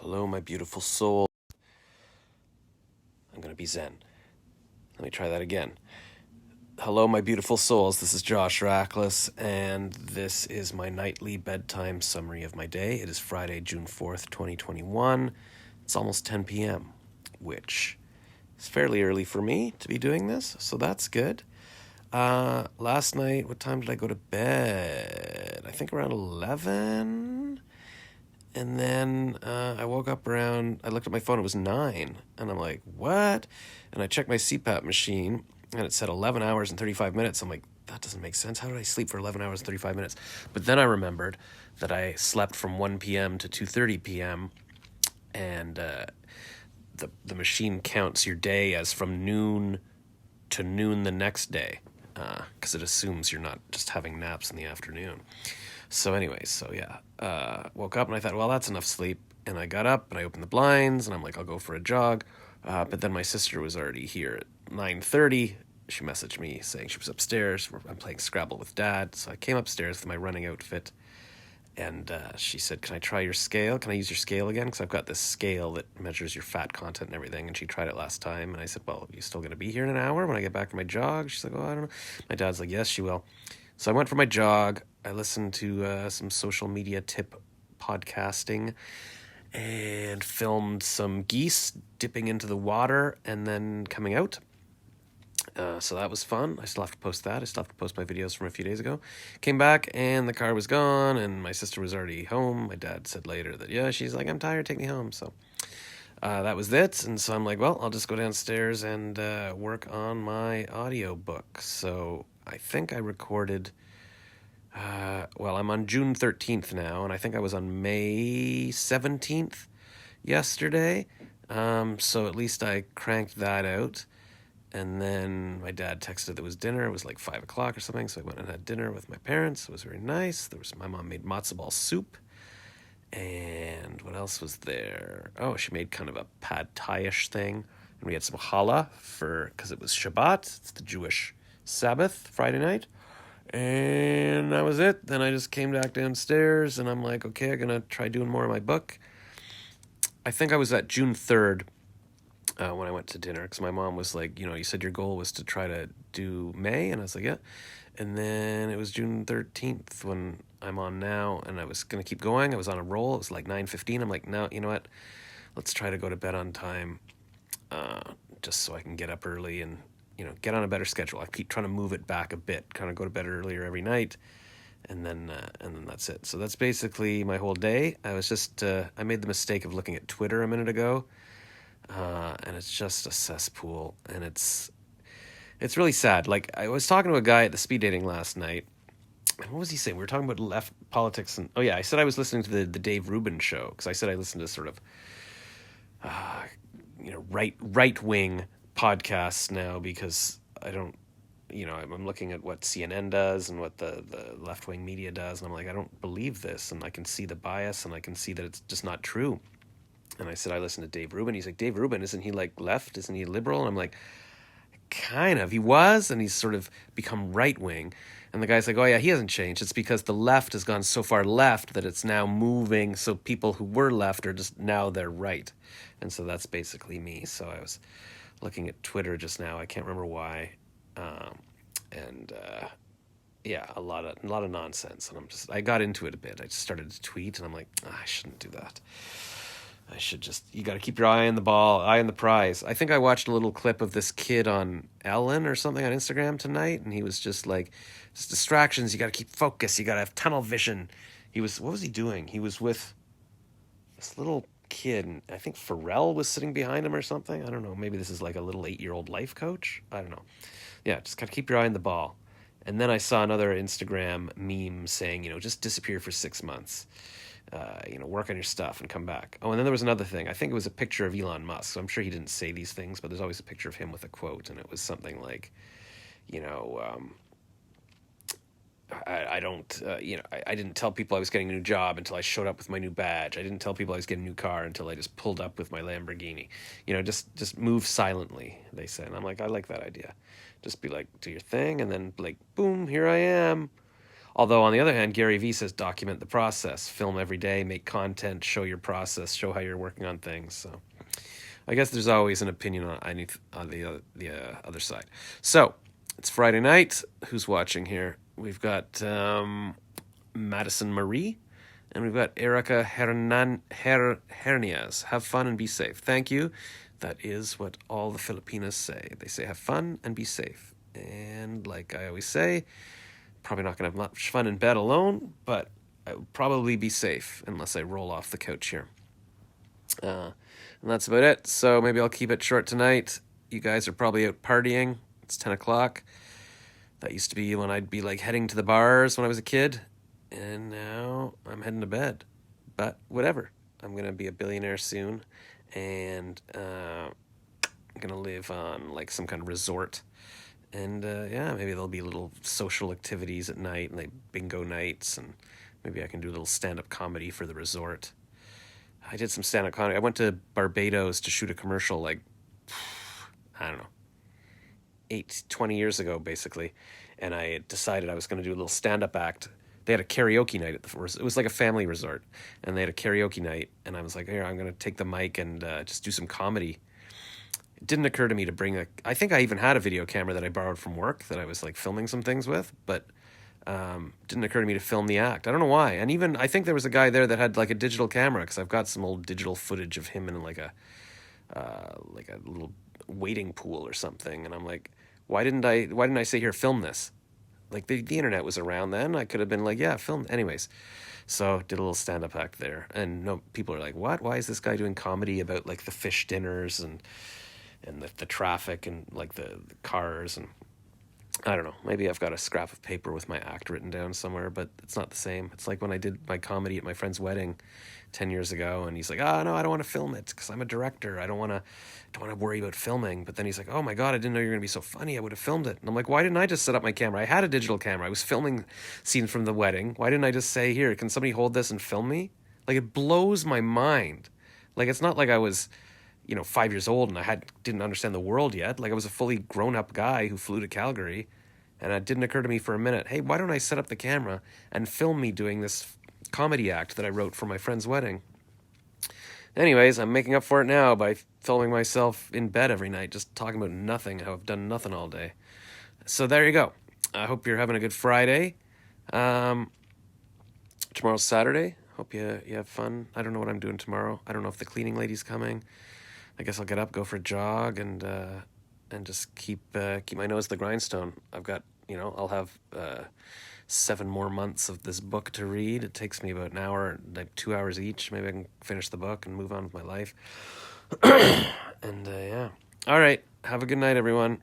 Hello, my beautiful soul. I'm going to be zen. Let me try that again. Hello, my beautiful souls. This is Josh Rackless, and this is my nightly bedtime summary of my day. It is Friday, June 4th, 2021. It's almost 10 p.m., which is fairly early for me to be doing this, so that's good. Last night, what time did I go to bed? I think around 11. And then I woke up I looked at my phone, it was 9. And I'm like, what? And I checked my CPAP machine, and it said 11 hours and 35 minutes. I'm like, that doesn't make sense. How did I sleep for 11 hours and 35 minutes? But then I remembered that I slept from 1 p.m. to 2:30 p.m. And the machine counts your day as from noon to noon the next day, because it assumes you're not just having naps in the afternoon. So anyways, woke up and I thought, well, that's enough sleep. And I got up and I opened the blinds and I'm like, I'll go for a jog. But then my sister was already here at 9:30. She messaged me saying she was upstairs. I'm playing Scrabble with Dad. So I came upstairs with my running outfit. And she said, can I try your scale? Can I use your scale again? Because I've got this scale that measures your fat content and everything. And she tried it last time. And I said, well, are you still going to be here in an hour when I get back from my jog? She's like, oh, I don't know. My dad's like, yes, she will. So I went for my jog. I listened to some social media tip podcasting and filmed some geese dipping into the water and then coming out. So that was fun. I still have to post that. I still have to post my videos from a few days ago. Came back and the car was gone and my sister was already home. My dad said later that, yeah, she's like, I'm tired, take me home. So that was it. And so I'm like, well, I'll just go downstairs and work on my audiobook. So I think I recorded... I'm on June 13th now, and I think I was on May 17th yesterday. So at least I cranked that out. And then my dad texted that it was dinner. It was like 5 o'clock or something, so I went and had dinner with my parents. It was very nice. My mom made matzo ball soup. And what else was there? Oh, she made kind of a pad thai-ish thing. And we had some challah because it was Shabbat. It's the Jewish Sabbath, Friday night. And that was it. Then I just came back downstairs and I'm like, okay, I'm going to try doing more of my book. I think I was at June 3rd when I went to dinner because my mom was like, you said your goal was to try to do May. And I was like, yeah. And then it was June 13th when I'm on now and I was going to keep going. I was on a roll. It was like 9:15. I'm like, no, you know what? Let's try to go to bed on time just so I can get up early and get on a better schedule. I keep trying to move it back a bit, kind of go to bed earlier every night, and then that's it. So that's basically my whole day. I was just I made the mistake of looking at Twitter a minute ago, and it's just a cesspool, and it's really sad. Like I was talking to a guy at the speed dating last night, and what was he saying? We were talking about left politics, and I said I was listening to the Dave Rubin show because I said I listened to sort of right wing podcasts now because I don't, I'm looking at what CNN does and what the left-wing media does, and I'm like, I don't believe this, and I can see the bias, and I can see that it's just not true. And I said, I listen to Dave Rubin. He's like, Dave Rubin, isn't he like left? Isn't he liberal? And I'm like, kind of. He was, and he's sort of become right-wing. And the guy's like, oh yeah, he hasn't changed. It's because the left has gone so far left that it's now moving, so people who were left are just, now they're right. And so that's basically me. So I was looking at Twitter just now. I can't remember why. A lot of nonsense. And I got into it a bit. I just started to tweet, and I'm like, I shouldn't do that. I should you got to keep your eye on the ball, eye on the prize. I think I watched a little clip of this kid on Ellen or something on Instagram tonight, and he was just like, it's distractions, you got to keep focus, you got to have tunnel vision. What was he doing? He was with this little kid, and I think Pharrell was sitting behind him or something. I don't know. Maybe this is like a little 8-year-old life coach. I don't know. Yeah, just got to keep your eye on the ball. And then I saw another Instagram meme saying, just disappear for 6 months. Work on your stuff and come back. Oh, and then there was another thing. I think it was a picture of Elon Musk. So I'm sure he didn't say these things, but there's always a picture of him with a quote, and it was something like, I don't, I didn't tell people I was getting a new job until I showed up with my new badge. I didn't tell people I was getting a new car until I just pulled up with my Lamborghini. Just move silently, they say. And I'm like, I like that idea. Just be like, do your thing, and then like, boom, here I am. Although, on the other hand, Gary Vee says document the process, film every day, make content, show your process, show how you're working on things. So I guess there's always an opinion on the other side. So it's Friday night. Who's watching here? We've got Madison Marie, and we've got Erica Hernias. Have fun and be safe. Thank you. That is what all the Filipinas say. They say have fun and be safe. And like I always say, probably not going to have much fun in bed alone, but I will probably be safe unless I roll off the couch here. And that's about it. So maybe I'll keep it short tonight. You guys are probably out partying. It's 10 o'clock. That used to be when I'd be like heading to the bars when I was a kid. And now I'm heading to bed. But whatever. I'm going to be a billionaire soon. And I'm going to live on like some kind of resort. And yeah, maybe there'll be little social activities at night and like bingo nights. And maybe I can do a little stand-up comedy for the resort. I did some stand-up comedy. I went to Barbados to shoot a commercial like, I don't know, 20 years ago, basically. And I decided I was going to do a little stand-up act. They had a karaoke night at the first. It was like a family resort. And they had a karaoke night. And I was like, here, I'm going to take the mic and just do some comedy. It didn't occur to me to bring I think I even had a video camera that I borrowed from work that I was like filming some things with. But didn't occur to me to film the act. I don't know why. And even, I think there was a guy there that had like a digital camera because I've got some old digital footage of him in like a little wading pool or something. And I'm like, why didn't I say, here, film this? Like the internet was around then. I could have been like, yeah, film. Anyways, so did a little stand-up act there. And no, people are like, what? Why is this guy doing comedy about like the fish dinners and the traffic and like the cars? And I don't know. Maybe I've got a scrap of paper with my act written down somewhere, but it's not the same. It's like when I did my comedy at my friend's wedding 10 years ago, and he's like, no, I don't want to film it because I'm a director. I don't want to worry about filming. But then he's like, oh my God, I didn't know you were going to be so funny. I would have filmed it. And I'm like, why didn't I just set up my camera? I had a digital camera. I was filming scenes from the wedding. Why didn't I just say, here, can somebody hold this and film me? Like, it blows my mind. Like, it's not like I was 5 years old and I didn't understand the world yet. Like, I was a fully grown-up guy who flew to Calgary, and it didn't occur to me for a minute, hey, why don't I set up the camera and film me doing this comedy act that I wrote for my friend's wedding? Anyways, I'm making up for it now by filming myself in bed every night, just talking about nothing, how I've done nothing all day. So there you go. I hope you're having a good Friday. Tomorrow's Saturday. Hope you have fun. I don't know what I'm doing tomorrow. I don't know if the cleaning lady's coming. I guess I'll get up, go for a jog, and just keep my nose to the grindstone. I've got, I'll have 7 more months of this book to read. It takes me about an hour, like 2 hours each. Maybe I can finish the book and move on with my life. And yeah. All right. Have a good night, everyone.